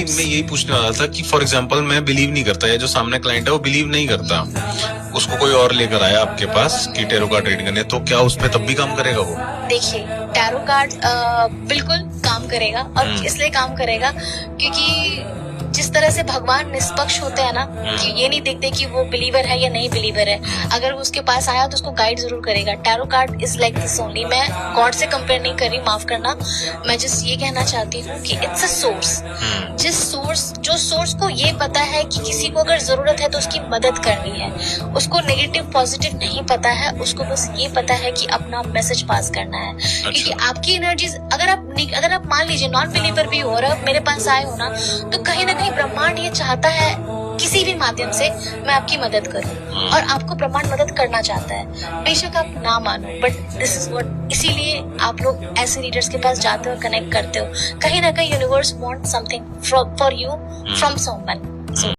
मैं यही पूछने वाला था कि फॉर एग्जांपल मैं बिलीव नहीं करता, या जो सामने क्लाइंट है वो बिलीव नहीं करता, उसको कोई और लेकर आया आपके पास कि टैरो कार्ड रीड करने, तो क्या उस पे तब भी काम करेगा वो? देखिए, टैरो कार्ड बिल्कुल काम करेगा, और इसलिए काम करेगा क्योंकि जिस तरह से भगवान निष्पक्ष होते हैं ना, कि ये नहीं देखते कि वो बिलीवर है या नहीं बिलीवर है, अगर वो उसके पास आया तो उसको गाइड जरूर करेगा। Tarot card is like this only. मैं गॉड से कंपेयर नहीं कर रही, माफ करना, मैं जस्ट ये कहना चाहती हूँ कि इट्स अ सोर्स। जो सोर्स को ये पता है कि किसी को अगर जरूरत है तो उसकी मदद करनी है, उसको नेगेटिव पॉजिटिव नहीं पता है, उसको बस ये पता है कि अपना मैसेज पास करना है। क्योंकि आपकी एनर्जीज, अगर आप मान लीजिए नॉन बिलीवर भी हो और आप मेरे पास आए हो ना, तो कहीं ना कहीं ब्रह्मांड ये चाहता है किसी भी माध्यम से मैं आपकी मदद करूं, और आपको ब्रह्मांड मदद करना चाहता है। बेशक आप ना मानो, बट दिस इज व्हाट, इसीलिए आप लोग ऐसे रीडर्स के पास जाते हो, कनेक्ट करते हो। कहीं ना कहीं universe want something for you from someone.